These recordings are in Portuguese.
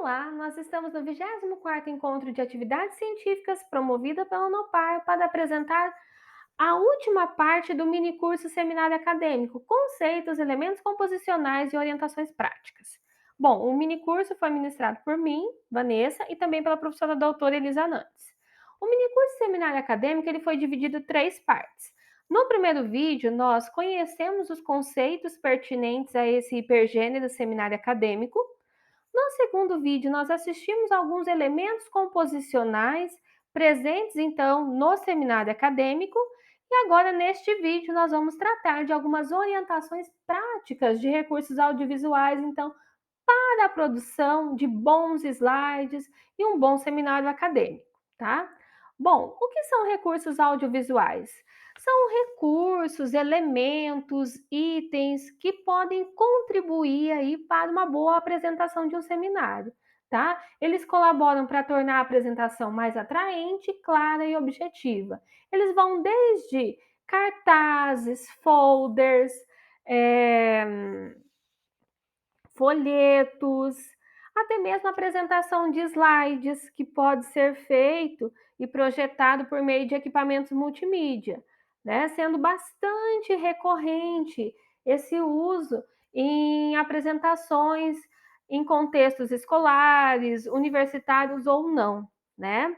Olá, nós estamos no 24º Encontro de Atividades Científicas promovida pela Unopar para apresentar a última parte do minicurso Seminário Acadêmico, Conceitos, Elementos Composicionais e Orientações Práticas. Bom, o minicurso foi ministrado por mim, Vanessa, e também pela professora doutora Elisa Nantes. O minicurso Seminário Acadêmico ele foi dividido em 3 partes. No primeiro vídeo, nós conhecemos os conceitos pertinentes a esse hipergênero seminário acadêmico. No segundo vídeo, nós assistimos a alguns elementos composicionais presentes, então, no seminário acadêmico. E agora, neste vídeo, nós vamos tratar de algumas orientações práticas de recursos audiovisuais, então, para a produção de bons slides e um bom seminário acadêmico, tá? Bom, o que são recursos audiovisuais? São recursos, elementos, itens que podem contribuir aí para uma boa apresentação de um seminário, tá? Eles colaboram para tornar a apresentação mais atraente, clara e objetiva. Eles vão desde cartazes, folders, folhetos, até mesmo apresentação de slides, que pode ser feito e projetado por meio de equipamentos multimídia, né? Sendo bastante recorrente esse uso em apresentações em contextos escolares, universitários ou não, né?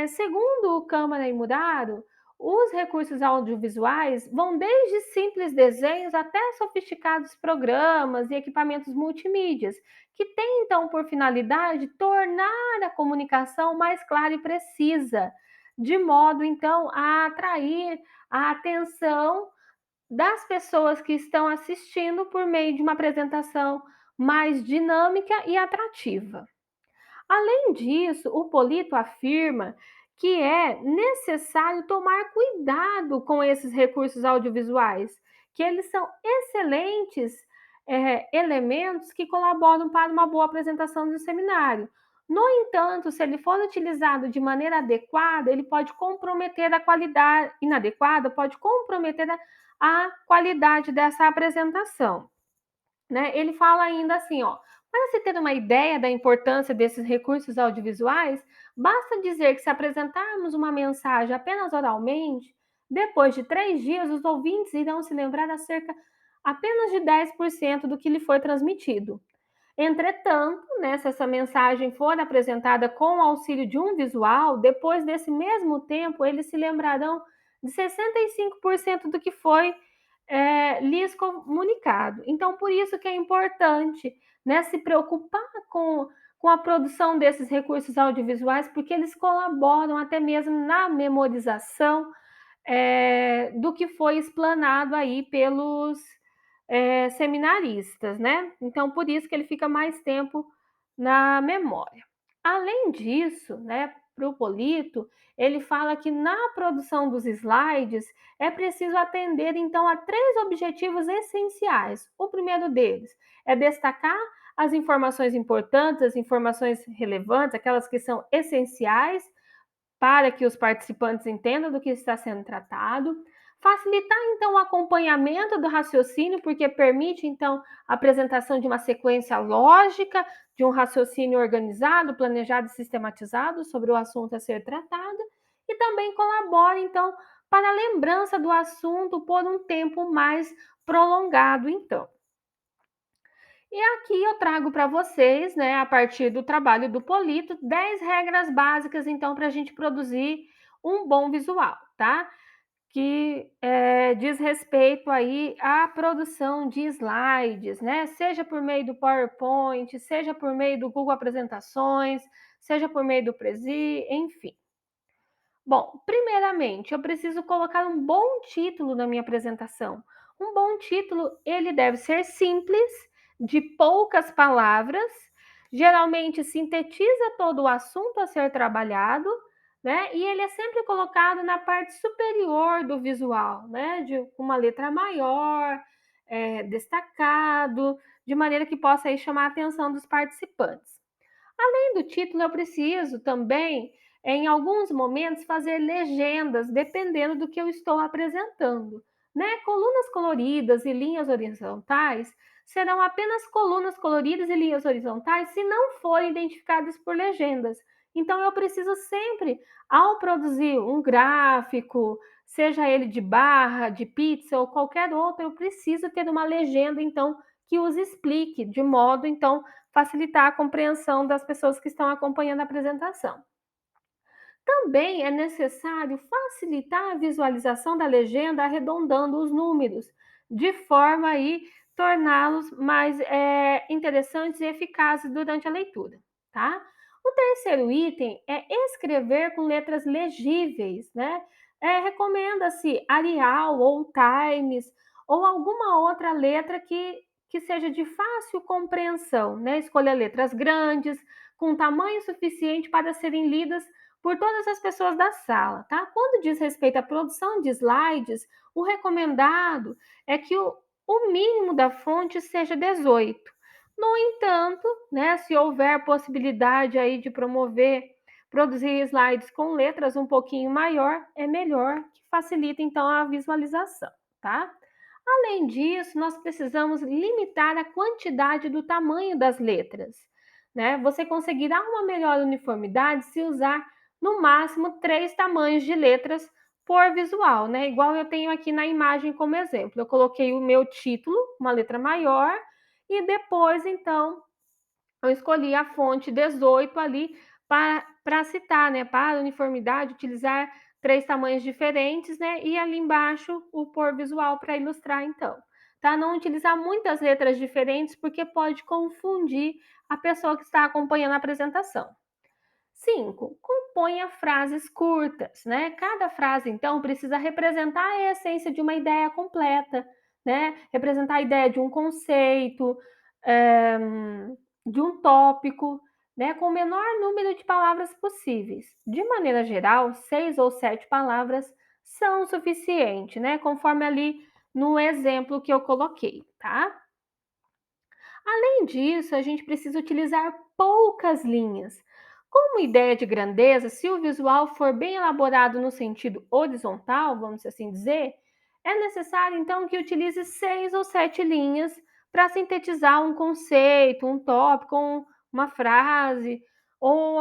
Segundo o Câmara e Muraro, os recursos audiovisuais vão desde simples desenhos até sofisticados programas e equipamentos multimídias, que têm então por finalidade tornar a comunicação mais clara e precisa, de modo então a atrair a atenção das pessoas que estão assistindo por meio de uma apresentação mais dinâmica e atrativa. Além disso, o Polito afirma que é necessário tomar cuidado com esses recursos audiovisuais, que eles são excelentes elementos que colaboram para uma boa apresentação do seminário. No entanto, se ele for utilizado de maneira adequada, ele pode comprometer a qualidade, inadequada, pode comprometer a qualidade dessa apresentação, né? Ele fala ainda assim, ó, para se ter uma ideia da importância desses recursos audiovisuais, basta dizer que se apresentarmos uma mensagem apenas oralmente, depois de 3 dias os ouvintes irão se lembrar acerca apenas de 10% do que lhe foi transmitido. Entretanto, né, se essa mensagem for apresentada com o auxílio de um visual, depois desse mesmo tempo, eles se lembrarão de 65% do que foi lhes comunicado. Então, por isso que é importante, né, se preocupar com a produção desses recursos audiovisuais, porque eles colaboram até mesmo na memorização do que foi explanado aí pelos seminaristas, né? Então, por isso que ele fica mais tempo na memória. Além disso, né, para o Polito, ele fala que na produção dos slides é preciso atender então a 3 objetivos essenciais. O primeiro deles é destacar as informações importantes, as informações relevantes, aquelas que são essenciais para que os participantes entendam do que está sendo tratado. Facilitar, então, o acompanhamento do raciocínio, porque permite, então, a apresentação de uma sequência lógica, de um raciocínio organizado, planejado e sistematizado sobre o assunto a ser tratado, e também colabora, então, para a lembrança do assunto por um tempo mais prolongado, então. E aqui eu trago para vocês, né, a partir do trabalho do Polito, 10 regras básicas, então, para a gente produzir um bom visual, tá? Que diz respeito aí à produção de slides, né? Seja por meio do PowerPoint, seja por meio do Google Apresentações, seja por meio do Prezi, enfim. Bom, primeiramente, eu preciso colocar um bom título na minha apresentação. Um bom título, ele deve ser simples, de poucas palavras, geralmente sintetiza todo o assunto a ser trabalhado, né? E ele é sempre colocado na parte superior do visual, né? De uma letra maior, destacado, de maneira que possa aí chamar a atenção dos participantes. Além do título, eu preciso também, em alguns momentos, fazer legendas, dependendo do que eu estou apresentando, né? Colunas coloridas e linhas horizontais serão apenas colunas coloridas e linhas horizontais se não forem identificadas por legendas. Então, eu preciso sempre, ao produzir um gráfico, seja ele de barra, de pizza ou qualquer outro, eu preciso ter uma legenda, então, que os explique, de modo, então, facilitar a compreensão das pessoas que estão acompanhando a apresentação. Também é necessário facilitar a visualização da legenda arredondando os números, de forma a torná-los mais interessantes e eficazes durante a leitura, tá? O terceiro item é escrever com letras legíveis, né? Recomenda-se Arial ou Times ou alguma outra letra que seja de fácil compreensão, né? Escolha letras grandes, com tamanho suficiente para serem lidas por todas as pessoas da sala, tá? Quando diz respeito à produção de slides, o recomendado é que o mínimo da fonte seja 18. No entanto, né, se houver possibilidade aí de produzir slides com letras um pouquinho maior, é melhor, que facilita então a visualização, tá? Além disso, nós precisamos limitar a quantidade do tamanho das letras, né? Você conseguirá uma melhor uniformidade se usar no máximo 3 tamanhos de letras por visual, né? Igual eu tenho aqui na imagem como exemplo. Eu coloquei o meu título, uma letra maior, e depois, então, eu escolhi a fonte 18 ali para citar, né? Para uniformidade, utilizar 3 tamanhos diferentes, né? E ali embaixo o por visual para ilustrar, então. Tá? Não utilizar muitas letras diferentes, porque pode confundir a pessoa que está acompanhando a apresentação. 5. Componha frases curtas, né? Cada frase, então, precisa representar a essência de uma ideia completa, né? Representar a ideia de um conceito, é, de um tópico, né? Com o menor número de palavras possíveis. De maneira geral, 6 ou 7 palavras são suficientes, né? Conforme ali no exemplo que eu coloquei, tá? Além disso, a gente precisa utilizar poucas linhas. Como ideia de grandeza, se o visual for bem elaborado no sentido horizontal, vamos assim dizer, é necessário então que utilize 6 ou 7 linhas para sintetizar um conceito, um tópico, uma frase ou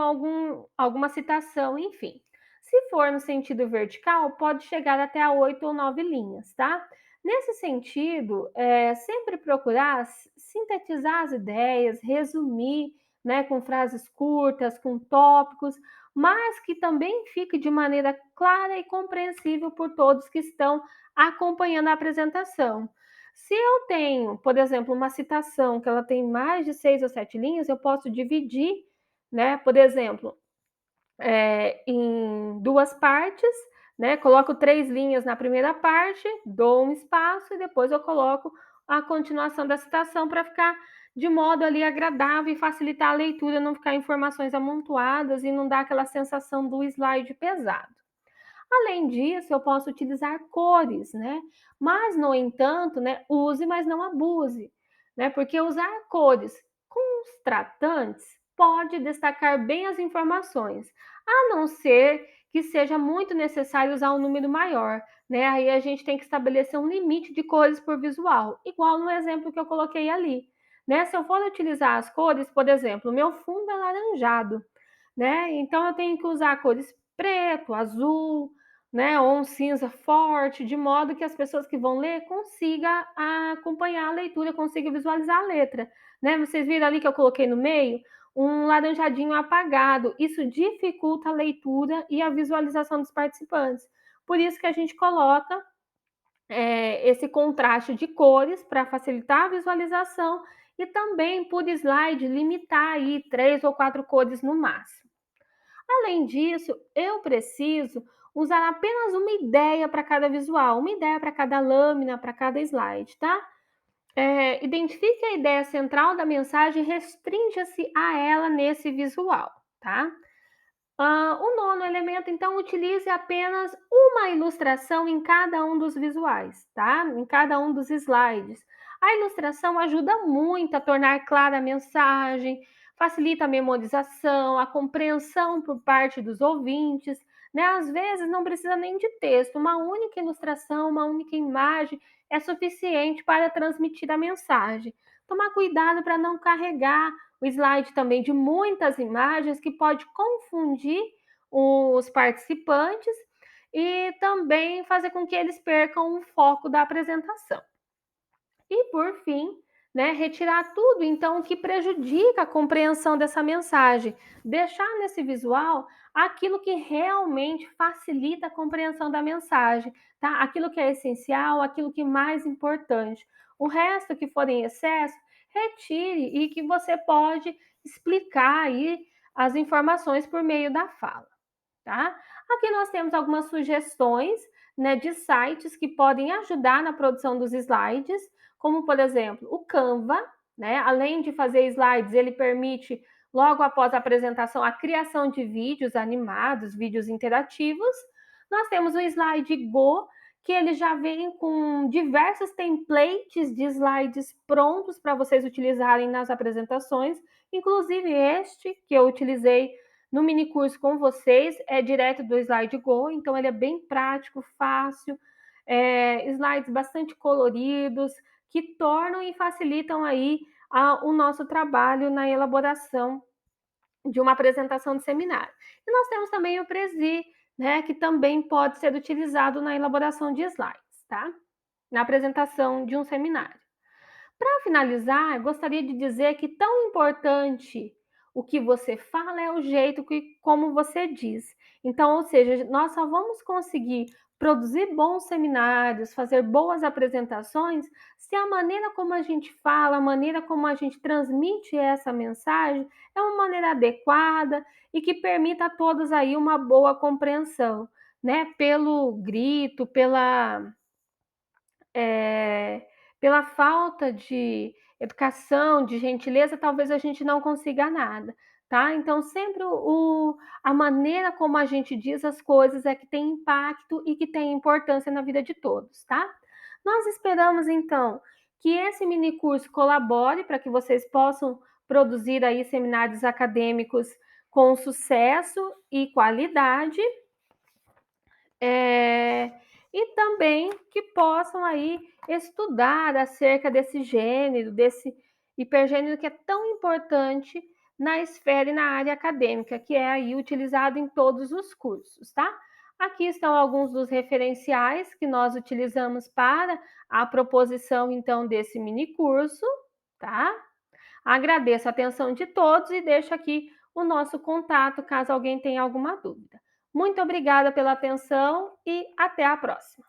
alguma citação, enfim. Se for no sentido vertical, pode chegar até a 8 ou 9 linhas, tá? Nesse sentido, sempre procurar sintetizar as ideias, resumir, né, com frases curtas, com tópicos, mas que também fique de maneira clara e compreensível por todos que estão acompanhando a apresentação. Se eu tenho, por exemplo, uma citação que ela tem mais de 6 ou 7 linhas, eu posso dividir, né, por exemplo, em 2 partes, né? Coloco 3 linhas na primeira parte, dou um espaço e depois eu coloco a continuação da citação para ficar de modo ali agradável e facilitar a leitura, não ficar informações amontoadas e não dar aquela sensação do slide pesado. Além disso, eu posso utilizar cores, né? Mas, no entanto, né, use, mas não abuse, né? Porque usar cores contrastantes pode destacar bem as informações, a não ser que seja muito necessário usar um número maior, né? Aí a gente tem que estabelecer um limite de cores por visual, igual no exemplo que eu coloquei ali, né? Se eu for utilizar as cores, por exemplo, o meu fundo é laranjado, né? Então eu tenho que usar cores preto, azul, né? Ou um cinza forte, de modo que as pessoas que vão ler consigam acompanhar a leitura, consigam visualizar a letra, né? Vocês viram ali que eu coloquei no meio um laranjadinho apagado. Isso dificulta a leitura e a visualização dos participantes. Por isso que a gente coloca esse contraste de cores para facilitar a visualização e também por slide limitar aí 3 ou 4 cores no máximo. Além disso, eu preciso usar apenas uma ideia para cada visual, uma ideia para cada lâmina, para cada slide, tá? Identifique a ideia central da mensagem e restrinja-se a ela nesse visual, tá? O nono elemento, então, utilize apenas uma ilustração em cada um dos visuais, tá? Em cada um dos slides. A ilustração ajuda muito a tornar clara a mensagem, facilita a memorização, a compreensão por parte dos ouvintes, né? Às vezes não precisa nem de texto, uma única ilustração, uma única imagem é suficiente para transmitir a mensagem. tomar cuidado para não carregar o slide também de muitas imagens que pode confundir os participantes e também fazer com que eles percam o foco da apresentação. E por fim, né, retirar tudo então que prejudica a compreensão dessa mensagem, deixar nesse visual aquilo que realmente facilita a compreensão da mensagem, tá? Aquilo que é essencial, aquilo que é mais importante. O resto que for em excesso, retire e que você pode explicar aí as informações por meio da fala, tá? Aqui nós temos algumas sugestões, né, de sites que podem ajudar na produção dos slides, como por exemplo o Canva, né? Além de fazer slides, ele permite logo após a apresentação a criação de vídeos animados, vídeos interativos. Nós temos o Slide Go, que ele já vem com diversos templates de slides prontos para vocês utilizarem nas apresentações, inclusive este que eu utilizei no mini curso com vocês é direto do Slide Go, então ele é bem prático, fácil, slides bastante coloridos, que tornam e facilitam aí o nosso trabalho na elaboração de uma apresentação de seminário. E nós temos também o Prezi, né, que também pode ser utilizado na elaboração de slides, tá? Na apresentação de um seminário. Para finalizar, gostaria de dizer que tão importante o que você fala é o jeito que como você diz. Então, ou seja, nós só vamos conseguir produzir bons seminários, fazer boas apresentações, se a maneira como a gente fala, a maneira como a gente transmite essa mensagem é uma maneira adequada e que permita a todos aí uma boa compreensão, né? Pelo grito, é, pela falta de educação, de gentileza, talvez a gente não consiga nada, tá? Então, sempre a maneira como a gente diz as coisas é que tem impacto e que tem importância na vida de todos, tá? Nós esperamos, então, que esse mini curso colabore para que vocês possam produzir aí seminários acadêmicos com sucesso e qualidade, é, e também que possam aí estudar acerca desse gênero, desse hipergênero que é tão importante na esfera e na área acadêmica, que é aí utilizado em todos os cursos, tá? Aqui estão alguns dos referenciais que nós utilizamos para a proposição, então, desse mini curso, tá? Agradeço a atenção de todos e deixo aqui o nosso contato caso alguém tenha alguma dúvida. Muito obrigada pela atenção e até a próxima.